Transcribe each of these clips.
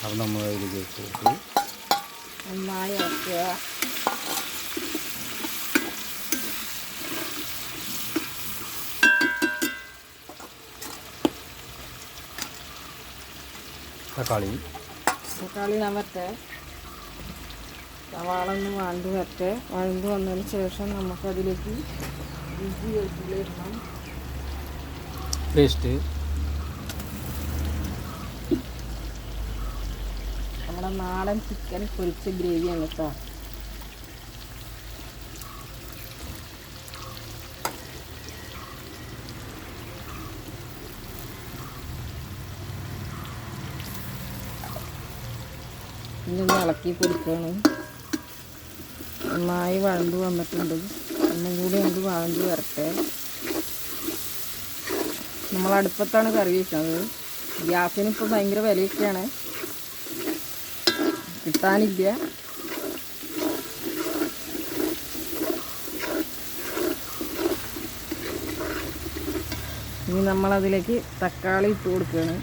അപ്പോൾ നമ്മൾ അതിലേക്ക് കൊടുത്ത് നന്നായി ഇളക്കുക. തക്കാളി ഞാൻ വരട്ടെ, സവാള ഒന്ന് വഴണ്ട് വരട്ടെ. വഴണ്ട് വന്നതിന് ശേഷം നമുക്കതിലേക്ക് ഇഞ്ചി വെളുത്തുള്ളി ഇടണം. പേസ്റ്റ് നമ്മുടെ നാടൻ ചിക്കൻ പൊരിച്ച ഗ്രേവിയാണ് കേട്ടോ. ഇതൊന്ന് ഇളക്കി കൊടുക്കുകയാണ്. നന്നായി വഴണ്ട് വന്നിട്ടുണ്ട്. ഒന്നും കൂടി എന്ത് വഴണ്ട് വരട്ടെ. നമ്മൾ അടുപ്പത്താണ് കറി വയ്ക്കുന്നത്. ഗ്യാസിന് ഇപ്പോൾ ഭയങ്കര വിലയൊക്കെയാണ്, കിട്ടാനില്ല. ഇനി നമ്മളതിലേക്ക് തക്കാളി ഇട്ട് കൊടുക്കുകയാണ്.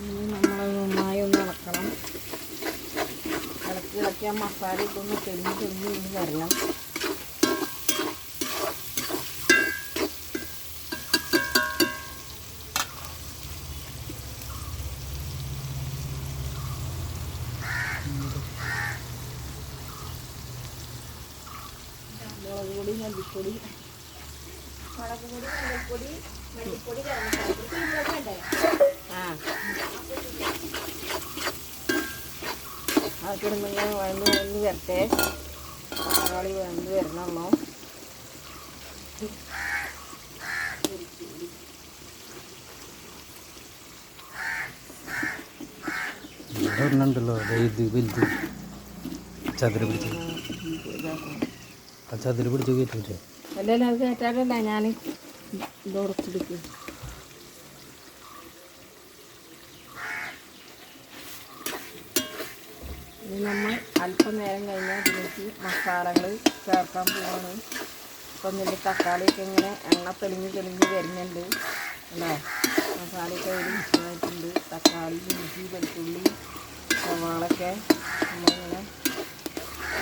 ഇനി നമ്മളത് നന്നായി ഒന്ന് ഇളക്കണം. ഇളക്കി ആ മസാല ഇട്ടൊന്ന് തെളിഞ്ഞ് വരണം. മുളക് പൊടി, മല്ലിപ്പൊടി, അതൊക്കെ ഇടുന്നിങ്ങനെ വഴന്ന് വരട്ടെ. തക്കാളി വഴന്ന് വരണമോ. ഉണ്ടല്ലോ ഇത് വലുത് ചതുര പിടിച്ച് ചതുര പിടിച്ച് കയറ്റില്ലേ? അല്ലല്ല, അത് കയറ്റാറല്ല, ഞാൻ ഇത് ഉടച്ചെടുക്കും. ഇനി നമ്മൾ അല്പം നേരം കഴിഞ്ഞാൽ ഇതിലേക്ക് മസാലകൾ ചേർക്കാൻ പോവാണ്. ഇപ്പം ഇതിൻ്റെ തക്കാളിയൊക്കെ ഇങ്ങനെ എണ്ണ തെളിഞ്ഞ് വരുന്നുണ്ട് അല്ലേ. മസാലയൊക്കെ ഒരു മിക്സായിട്ടുണ്ട്. തക്കാളി, ഇഞ്ചി, വെളുത്തുള്ളി, സവാളൊക്കെ നമ്മളിങ്ങനെ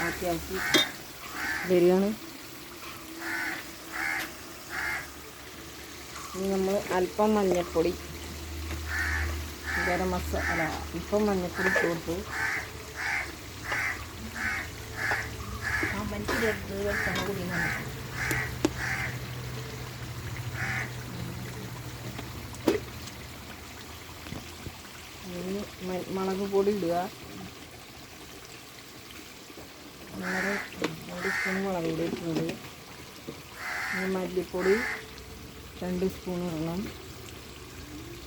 ആക്കി വരികയാണ്. ഇനി നമ്മൾ അല്പം മഞ്ഞൾപ്പൊടി, ഗരം മസാല, അല്പം മഞ്ഞൾപ്പൊടി ഇട്ട് കൊടുത്തു. മുളക് പൊടി ഇടുക. 2 സ്പൂൺ മുളക് പൊടി ഇട്ടുണ്ട്. മല്ലിപ്പൊടി 2 സ്പൂൺ ഇടണം.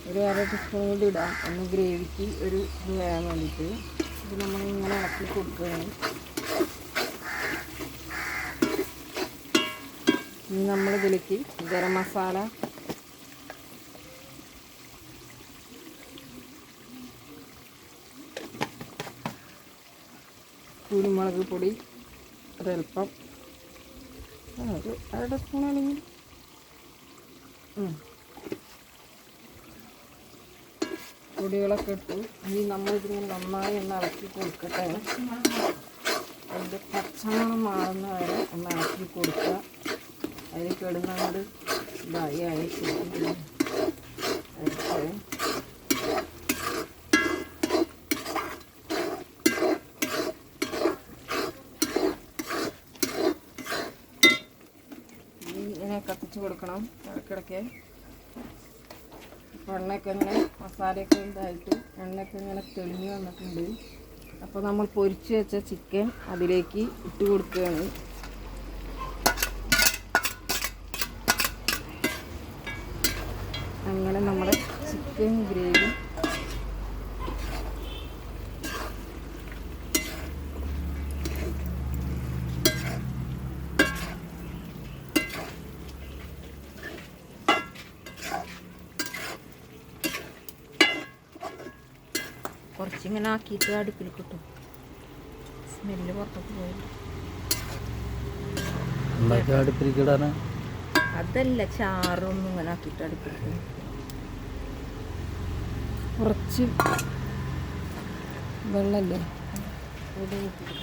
ഒരു 1/2 ടീസ്പൂൺ കൂടി ഇടാം, ഒന്ന് ഗ്രേവിക്ക് ഒരു ഇത് വരാൻ വേണ്ടിയിട്ട്. ഇത് നമ്മളിങ്ങനെ ഇളക്കി കൊടുക്കുകയാണ്. ഇനി നമ്മളിതിലേക്ക് ഗരം മസാല, കുരുമുളക് പൊടി ഒരൽപ്പം, ഒരു 1/2 സ്പൂൺ ആണെങ്കിൽ പൊടികളൊക്കെ ഇട്ടു. ഇനി നമ്മളിതിങ്ങനെ നന്നായി ഒന്ന് ഇളക്കി കൊടുക്കട്ടെ. അതിൻ്റെ പച്ചമണം മാറുന്ന വരെ ഒന്ന് ഇളക്കി കൊടുക്കുക. അതിൽ കിടന്നുകൊണ്ട് ഇതായി കൊടുക്കുക. ഇങ്ങനെ കത്തിച്ച് കൊടുക്കണം ഇടയ്ക്കിടയ്ക്ക്. അപ്പോൾ എണ്ണയൊക്കെ ഇങ്ങനെ മസാലയൊക്കെ ഇതായിട്ട് എണ്ണയൊക്കെ ഇങ്ങനെ തെളിഞ്ഞ് വന്നിട്ടുണ്ട്. അപ്പോൾ നമ്മൾ പൊരിച്ച് വെച്ച ചിക്കൻ അതിലേക്ക് ഇട്ട് കൊടുക്കുകയാണ്. അങ്ങനെ നമ്മുടെ ചിക്കൻ ഗ്രേവി കുറച്ചിങ്ങനെ ആക്കിയിട്ട് അടുപ്പിൽ കിട്ടും. സ്മെല്ല് പുറത്തോട്ട് പോയില്ല. ഉണ്ടാക്കി അടുപ്പിലേക്ക് ഇടാനാ? അതല്ല, ചാറൊന്നും ഇങ്ങനെ ആക്കിയിട്ട് അടുപ്പിൽ കുറച്ച് വെള്ളമല്ലേ ഇവിടെ കൂട്ടിയിട്ട്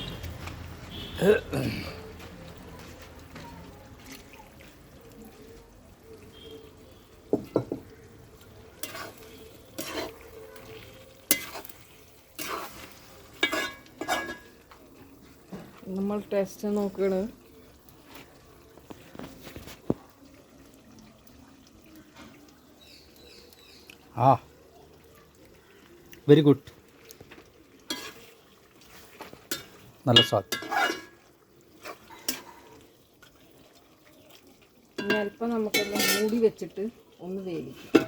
നമ്മൾ ടേസ്റ്റ് നോക്കുകയാണ്. ആ, വെരി ഗുഡ്, നല്ല സ്വാദ്. ഇനി അല്പം നമുക്കൊന്ന് മൂടി വെച്ചിട്ട് ഒന്ന് വേവിക്കും.